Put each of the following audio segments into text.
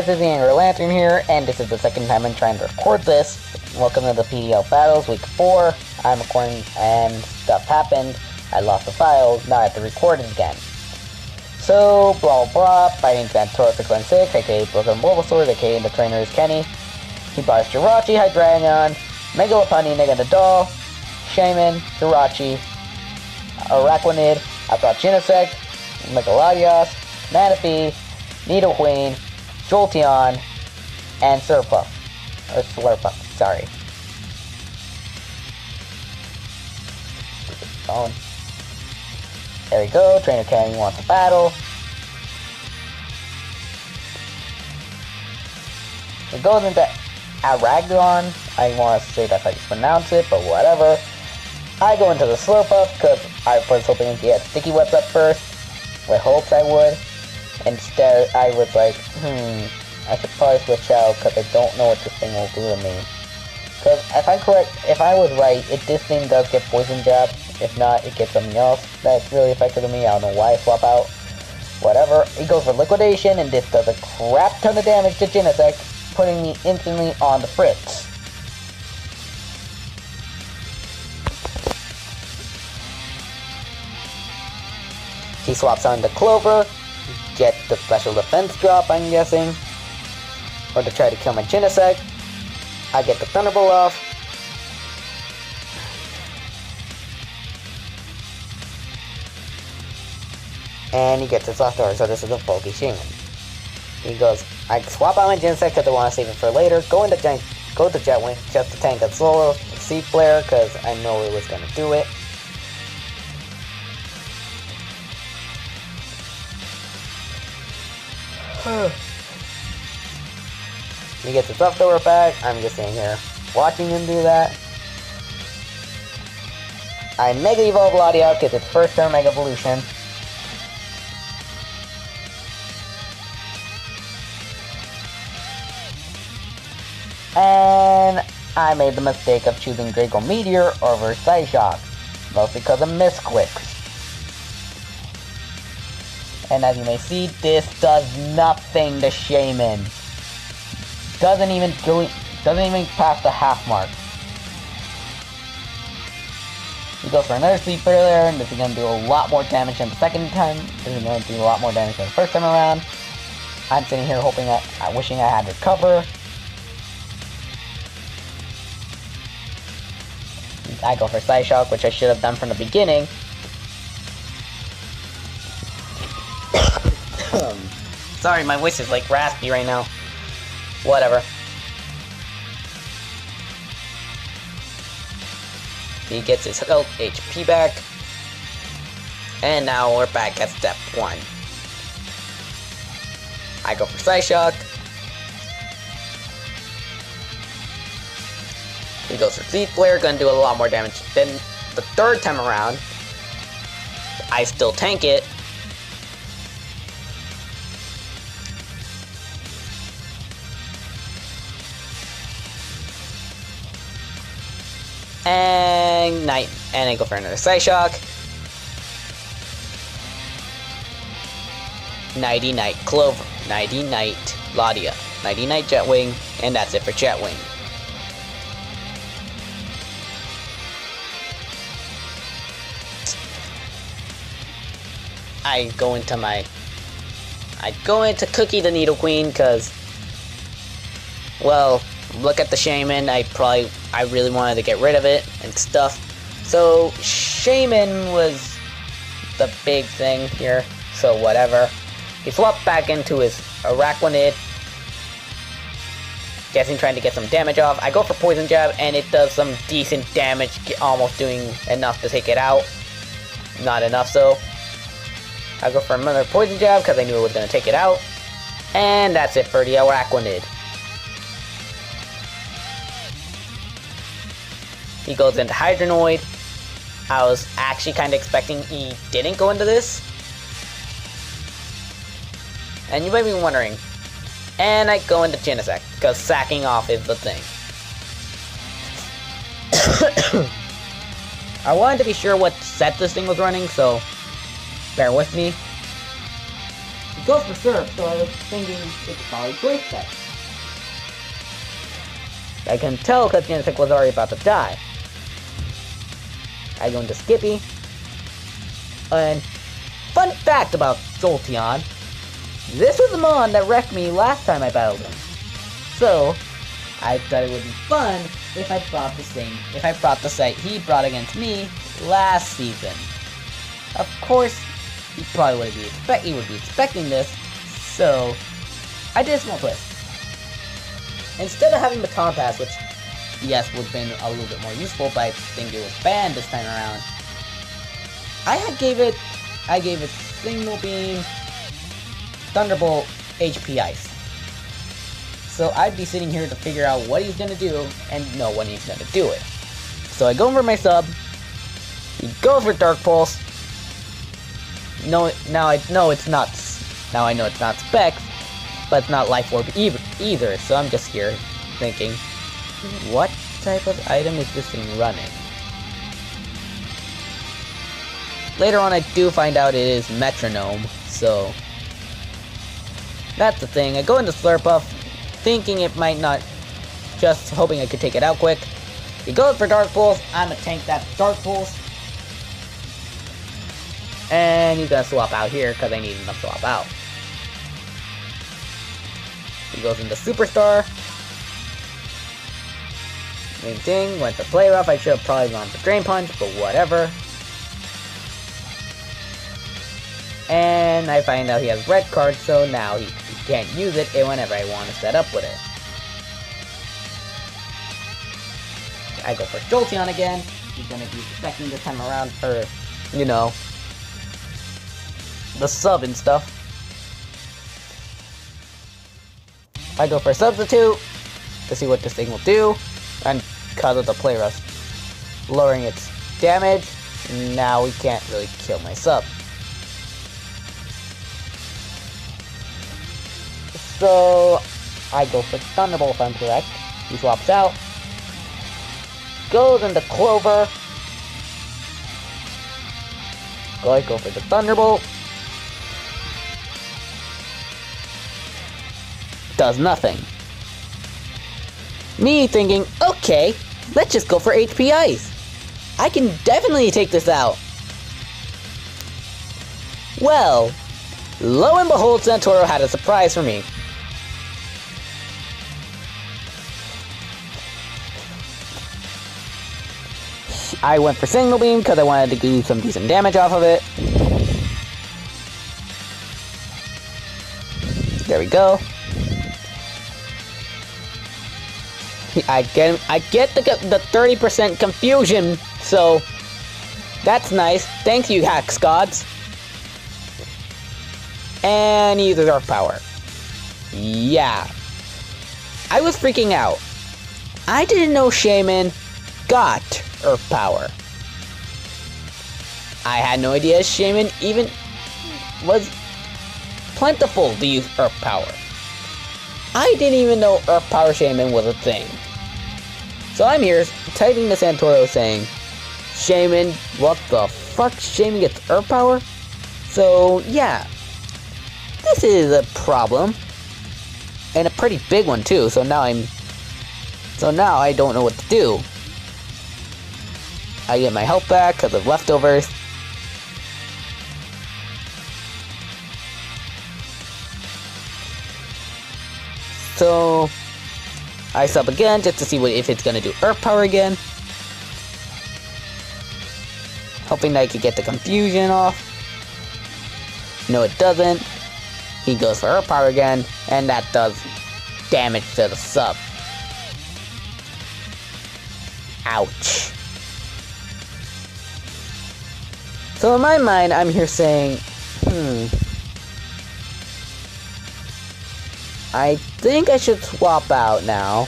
guys, it's the Angry Lantern here, and this is the second time I'm trying to record this. Welcome to the PDL Battles, week 4. I'm recording and stuff happened. I lost the files, now I have to record it again. So, blah blah blah, fighting Santoro 616, aka Bulbasaur, aka the trainer is Kenny. He bars Jirachi, Hydreigon, Megalopunny, Neganadal, Shaman, Jirachi, Araquanid, I brought Genesect, Megalodios, Manaphy, Nidoqueen, Jolteon, and Slurpuff. Or Slurpuff, sorry. Phone. There we go, Trainer Kenny wants to battle. It goes into Aragdon. I want to say that's how you pronounce it, but whatever. I go into the Slurpuff because I was hoping to get Sticky Webs up first. With hopes I would. Instead, I was like, I should probably switch out because I don't know what this thing will do to me. Because if I was right, this thing does get Poison Jab. If not, it gets something else that's really effective to me. I don't know why I swap out. Whatever. It goes for Liquidation, and this does a crap ton of damage to Genesect, putting me instantly on the fritz. He swaps on the Clover, get the special defense drop, I'm guessing, or to try to kill my Genesect. I get the Thunderbolt off. And he gets his last door, so this is a bulky Shaman. He goes, I swap out my Genesect because I want to save it for later. Go to Jetwing just to tank that solo Seed Flare because I know it was going to do it. He gets his leftover back. I'm just sitting here watching him do that. I Mega Evolve Latias, gets its first turn Mega Evolution. And I made the mistake of choosing Draco Meteor over Psyshock, mostly because of misclicks. And as you may see, this does nothing to Shaman. Doesn't even pass the half mark. He goes for another Sleep Failure, and this is gonna do a lot more damage than the second time. This is gonna do a lot more damage than the first time around. I'm sitting here wishing I had Recover. I go for Psyshock, which I should have done from the beginning. Sorry, my voice is like raspy right now. Whatever. He gets his health HP back. And now we're back at step 1. I go for Psyshock. He goes for Seed Flare, gonna do a lot more damage. Then the third time around, I still tank it. And I go for another Psyshock. Nighty Night Clover, Nighty Night Ladia, Nighty Night Jetwing, and that's it for Jetwing. I go into Cookie the Nidoqueen because, well, look at the Shaman, I really wanted to get rid of it and stuff. So, Shaman was the big thing here, so whatever. He swapped back into his Araquanid, guessing trying to get some damage off. I go for Poison Jab, and it does some decent damage, almost doing enough to take it out. Not enough, so I go for another Poison Jab because I knew it was going to take it out. And that's it for the Araquanid. He goes into Hydronoid. I was actually kind of expecting he didn't go into this. And you might be wondering. And I go into Genesect, because sacking off is the thing. I wanted to be sure what set this thing was running, so bear with me. He goes for Surf, so I was thinking it's probably Break That. I can tell because Genesect was already about to die. I go into Skippy. And fun fact about Jolteon, this was the Mon that wrecked me last time I battled him. So, I thought it would be fun if I brought the set he brought against me last season. Of course, he probably would be expecting this, so I did a small twist. Instead of having Baton Pass, which yes would have been a little bit more useful, but I think it was banned this time around, I gave it Signal Beam, Thunderbolt, HP Ice. So I'd be sitting here to figure out what he's gonna do and know when he's gonna do it. So I go over my sub. He goes for Dark Pulse. No, now I know it's not. Now I know it's not Specs, but it's not Life Orb either. So I'm just here thinking, what type of item is this thing running? Later on, I do find out it is Metronome. So that's the thing. I go into Slurpuff, thinking it might not, just hoping I could take it out quick. He goes for Dark Pulse. I'm gonna tank that Dark Pulse. And he's gonna swap out here because I need him to swap out. He goes into Superstar. Main thing, went for Play Rough. I should have probably gone for Drain Punch, but whatever. And I find out he has red card, so now he can't use it whenever I want to set up with it. I go for Jolteon again. He's gonna be expecting this time around for, you know, the sub and stuff. I go for Substitute to see what this thing will do, and because of the Play Rush lowering its damage, now we can't really kill my sub. So I go for Thunderbolt if I'm correct. He swaps out, goes into Clover. I go for the Thunderbolt. Does nothing. Me thinking, okay, let's just go for HP Ice. I can definitely take this out. Well, lo and behold, Santoro had a surprise for me. I went for Signal Beam because I wanted to do some decent damage off of it. There we go. I get the 30% confusion, so that's nice. Thank you, Hacks Gods. And he uses Earth Power. Yeah. I was freaking out. I didn't know Shaman got Earth Power. I had no idea Shaman even was plentiful to use Earth Power. I didn't even know Earth Power Shaman was a thing. So I'm here typing to Santoro saying, Shaman, what the fuck? Shaman gets Earth Power? So yeah, this is a problem. And a pretty big one too, so now I don't know what to do. I get my health back because of leftovers. So I sub again just to see if it's gonna do Earth Power again. Hoping that I could get the confusion off. No, it doesn't. He goes for Earth Power again, and that does damage to the sub. Ouch. So in my mind, I'm here saying, I think I should swap out now.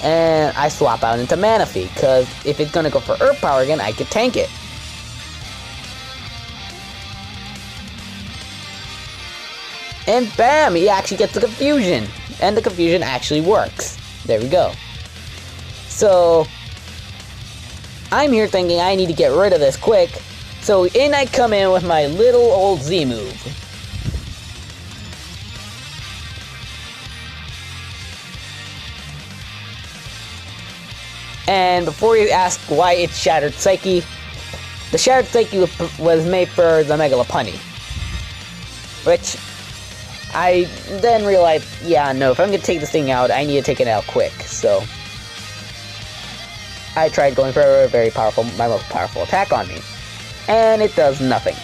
And I swap out into Manaphy, because if it's going to go for Earth Power again, I could tank it. And bam! He actually gets the confusion. And the confusion actually works. There we go. So I'm here thinking I need to get rid of this quick. So in I come in with my little old Z move. And before you ask why it's Shattered Psyche, the Shattered Psyche was made for the Mega Lopunny. Which, I then realized, yeah, no, if I'm gonna take this thing out, I need to take it out quick, so I tried going for a very powerful, my most powerful attack on me. And it does nothing.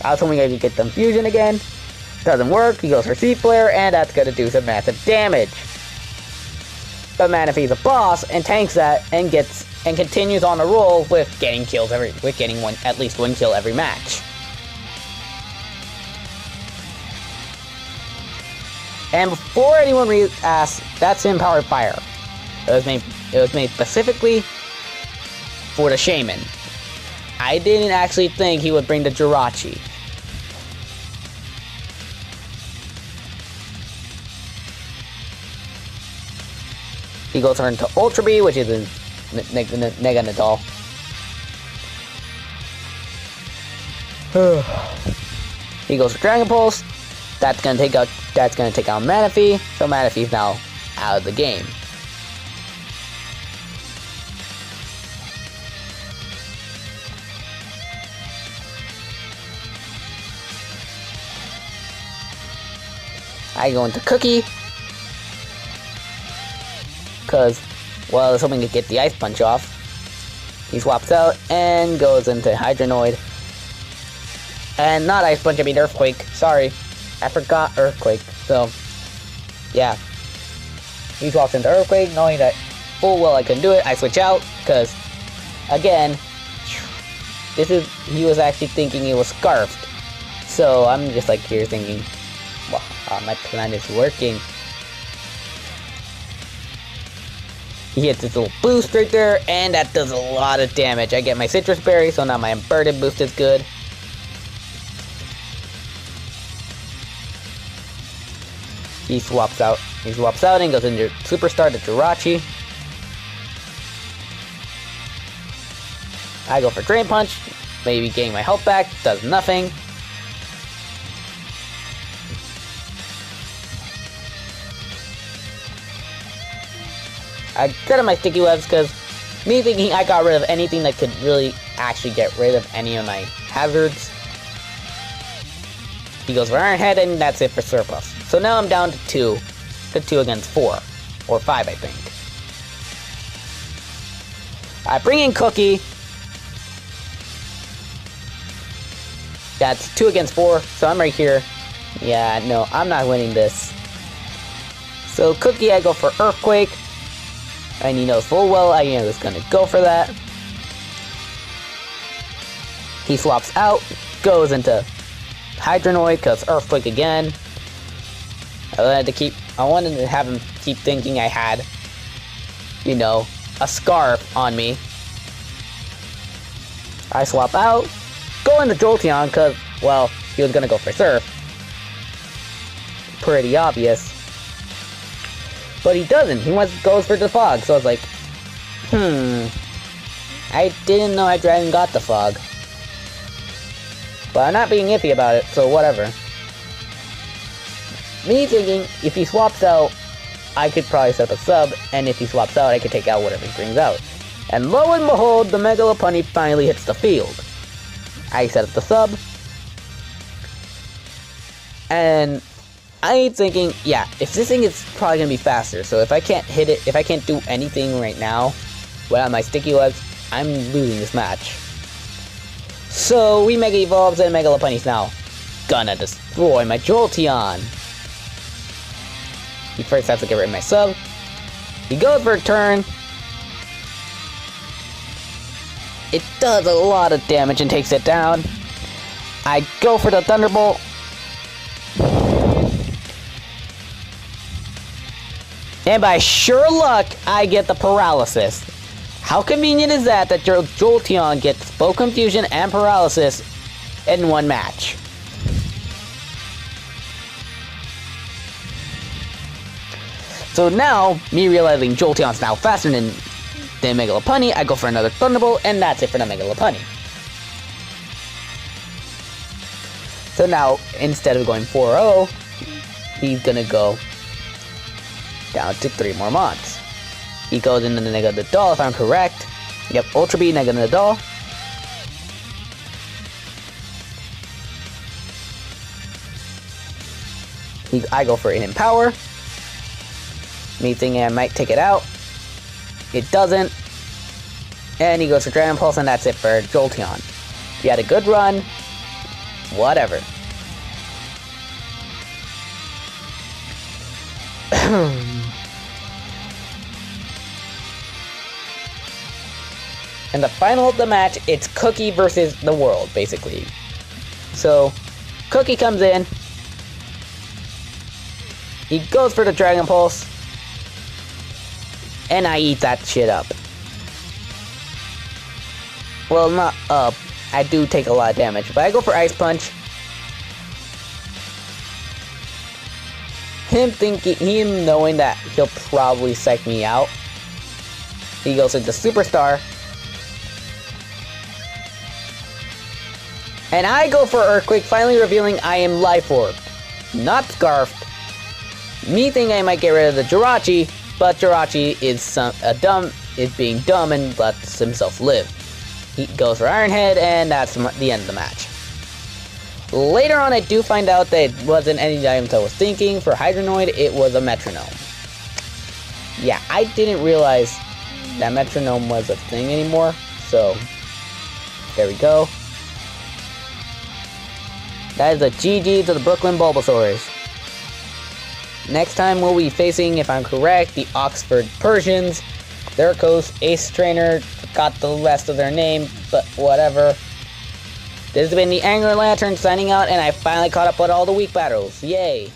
I was hoping I could get the fusion again. Doesn't work, he goes for Sea Flare, and that's gonna do some massive damage. But Manaphy's a boss and tanks that and continues on a roll with getting kills at least one kill every match. And before anyone asks, that's Empowered Fire. It was made specifically for the Shaman. I didn't actually think he would bring the Jirachi. He goes on to Ultra Bee, which is a Mega Nadal. He goes for Dragon Pulse. That's gonna take out Manaphy, so Manaphy's now out of the game. I go into Cookie. Because, well, I was hoping to get the Ice Punch off. He swaps out and goes into Hydronoid. And not Ice Punch, I mean Earthquake. Sorry. I forgot Earthquake. So, yeah. He swaps into Earthquake, knowing that full well I can do it. I switch out, because, again, he was actually thinking it was Scarfed. So, I'm just like here thinking, wow, my plan is working. He hits his little boost right there, and that does a lot of damage. I get my Citrus Berry, so now my Inverted boost is good. He swaps out and goes into Superstar to Jirachi. I go for Drain Punch, maybe getting my health back, does nothing. I set up my Sticky Webs because me thinking I got rid of anything that could really actually get rid of any of my hazards. He goes for Iron Head, and that's it for Surplus. So now I'm down to 2 against 4, or 5 I think. I bring in Cookie. That's 2 against 4, so I'm right here. Yeah, no, I'm not winning this. So Cookie, I go for Earthquake. And he knows full well I was gonna go for that. He swaps out, goes into Hydronoid because Earthquake again. I wanted to have him keep thinking I had, a Scarf on me. I swap out, go into Jolteon because, well, he was gonna go for Surf. Pretty obvious. But he doesn't. He goes for the Fog. So I was like, I didn't know I Dragon got the Fog. But I'm not being iffy about it, so whatever. Me thinking, if he swaps out, I could probably set up a sub, and if he swaps out, I could take out whatever he brings out. And lo and behold, the Mega Lopunny finally hits the field. I set up the sub. And I'm thinking, yeah, if this thing is probably going to be faster, so if I can't hit it, if I can't do anything right now without my Sticky Webs, I'm losing this match. So, we Mega Evolves, and Mega Lopunny's now gonna destroy my Jolteon. He first has to get rid of my sub. He goes for a turn. It does a lot of damage and takes it down. I go for the Thunderbolt. And by sure luck, I get the Paralysis. How convenient is that your Jolteon gets both Confusion and Paralysis in one match? So now, me realizing Jolteon's now faster than Mega Lopunny, I go for another Thunderbolt, and that's it for the Mega Lopunny. So now, instead of going 4-0, he's gonna go down to 3 more mods. He goes into the Nega Nadal, if I'm correct. Yep, Ultra B, Nega Nadal. I go for it in power. Me thinking I might take it out. It doesn't. And he goes for Dragon Pulse, and that's it for Jolteon. He had a good run. Whatever. And the final of the match, it's Cookie versus the world, basically. So, Cookie comes in. He goes for the Dragon Pulse. And I eat that shit up. Well, not up. I do take a lot of damage. But I go for Ice Punch. Him knowing that he'll probably psych me out. He goes into Superstar. And I go for Earthquake, finally revealing I am Life Orb, not Scarfed. Me thinking I might get rid of the Jirachi, but Jirachi is being dumb and lets himself live. He goes for Iron Head, and that's the end of the match. Later on, I do find out that it wasn't any items I was thinking. For Hydronoid, it was a Metronome. Yeah, I didn't realize that Metronome was a thing anymore, so there we go. That is a GG to the Brooklyn Bulbasaurs. Next time we'll be facing, if I'm correct, the Oxford Persians. Their coach, Ace Trainer, forgot the rest of their name, but whatever. This has been the Angry Lantern signing out, and I finally caught up with all the week battles. Yay!